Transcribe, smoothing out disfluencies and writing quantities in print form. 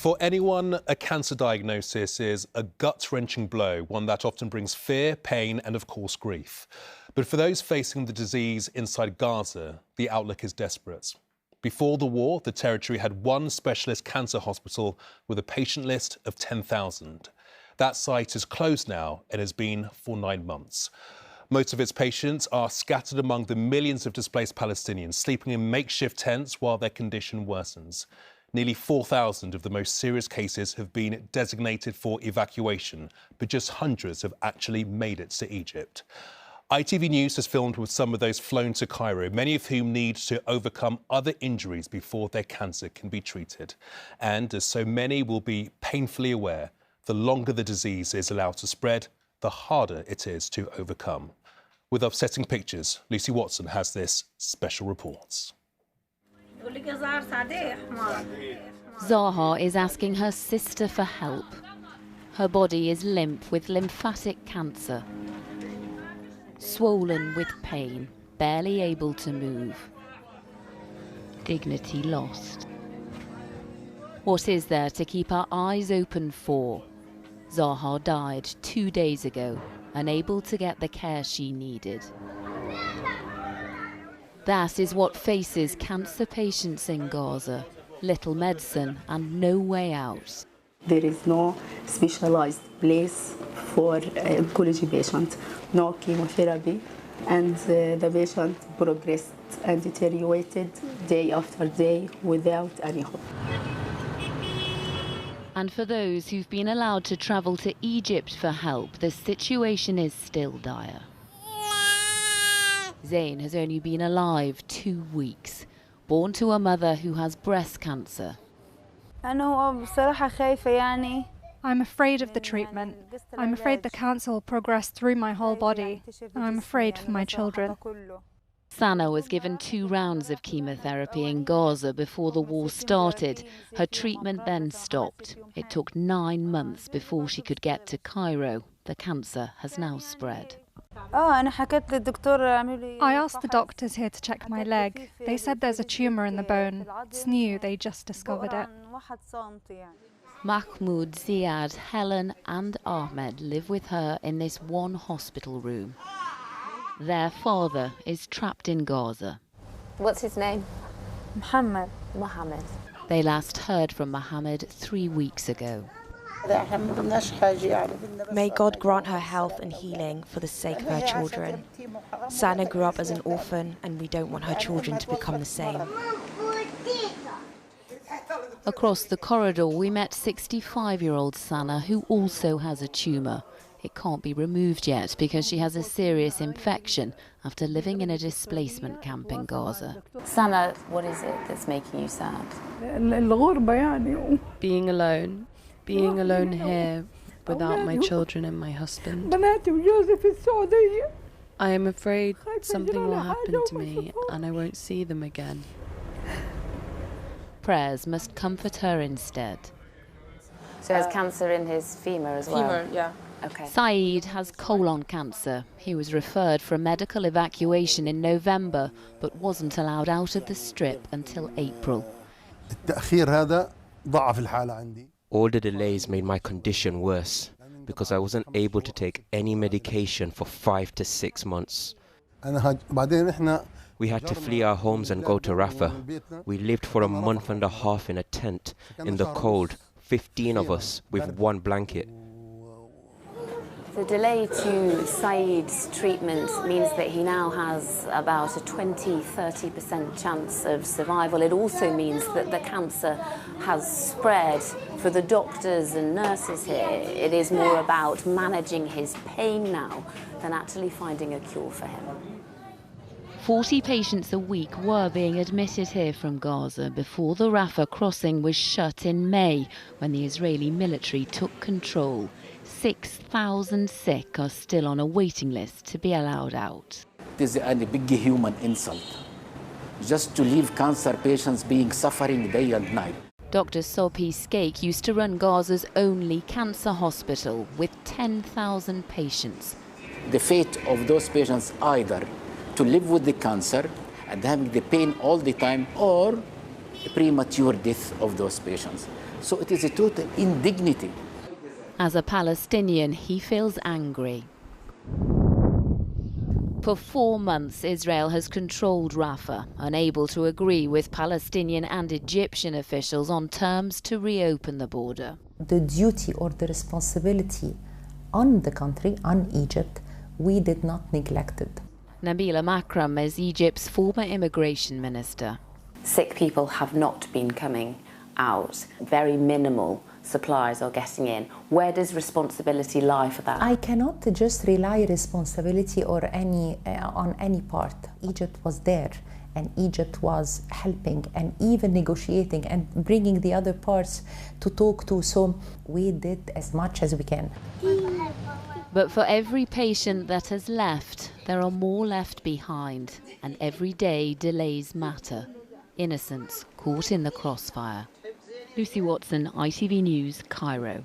For anyone, a cancer diagnosis is a gut-wrenching blow, one that often brings fear, pain and, of course, grief. But for those facing the disease inside Gaza, the outlook is desperate. Before the war, the territory had one specialist cancer hospital with a patient list of 10,000. That site is closed now and has been for 9 months. Most of its patients are scattered among the millions of displaced Palestinians, sleeping in makeshift tents while their condition worsens. Nearly 4,000 of the most serious cases have been designated for evacuation, but just hundreds have actually made it to Egypt. ITV News has filmed with some of those flown to Cairo, many of whom need to overcome other injuries before their cancer can be treated. And as so many will be painfully aware, the longer the disease is allowed to spread, the harder it is to overcome. With upsetting pictures, Lucy Watson has this special report. Zaha is asking her sister for help. Her body is limp with lymphatic cancer. Swollen with pain, barely able to move. Dignity lost. What is there to keep our eyes open for? Zaha died 2 days ago, unable to get the care she needed. That is what faces cancer patients in Gaza. Little medicine and no way out. There is no specialized place for oncology patients, no chemotherapy, and the patient progressed and deteriorated day after day without any hope. And for those who've been allowed to travel to Egypt for help, the situation is still dire. Zain has only been alive 2 weeks, born to a mother who has breast cancer. I'm afraid of the treatment. I'm afraid the cancer will progress through my whole body. And I'm afraid for my children. Sana was given 2 rounds of chemotherapy in Gaza before the war started. Her treatment then stopped. It took 9 months before she could get to Cairo. The cancer has now spread. I asked the doctors here to check my leg. They said there's a tumour in the bone. It's new, they just discovered it. Mahmoud, Ziad, Helen and Ahmed live with her in this one hospital room. Their father is trapped in Gaza. What's his name? Mohammed. They last heard from Mohammed 3 weeks ago. May God grant her health and healing for the sake of her children. Sana grew up as an orphan and we don't want her children to become the same. Across the corridor we met 65-year-old Sana, who also has a tumour. It can't be removed yet because she has a serious infection after living in a displacement camp in Gaza. Sana, what is it that's making you sad? Being alone. Being alone here without my children and my husband. I am afraid something will happen to me and I won't see them again. Prayers must comfort her instead. So has cancer in his femur as well? Femur, yeah. Okay. Saeed has colon cancer. He was referred for a medical evacuation in November, but wasn't allowed out of the strip until April. All the delays made my condition worse because I wasn't able to take any medication for 5 to 6 months. We had to flee our homes and go to Rafah. We lived for a month and a half in a tent in the cold, 15 of us with 1 blanket. The delay to Saeed's treatment means that he now has about a 20–30% chance of survival. It also means that the cancer has spread. For the doctors and nurses here, it is more about managing his pain now than actually finding a cure for him. 40 patients a week were being admitted here from Gaza before the Rafah crossing was shut in May when the Israeli military took control. 6,000 sick are still on a waiting list to be allowed out. It is a big human insult just to leave cancer patients being suffering day and night. Dr. Sopi Skeik used to run Gaza's only cancer hospital with 10,000 patients. The fate of those patients either to live with the cancer and having the pain all the time or a premature death of those patients. So it is a total indignity. As a Palestinian, he feels angry. For 4 months, Israel has controlled Rafah, unable to agree with Palestinian and Egyptian officials on terms to reopen the border. The duty or the responsibility on the country, on Egypt, we did not neglect it. Nabila Makram is Egypt's former immigration minister. Sick people have not been coming out. Very minimal supplies are getting in. Where does responsibility lie for that? I cannot just rely responsibility or on any part. Egypt was there, and Egypt was helping and even negotiating and bringing the other parts to talk to. So we did as much as we can. But for every patient that has left, there are more left behind, and every day delays matter. Innocents caught in the crossfire. Lucy Watson, ITV News, Cairo.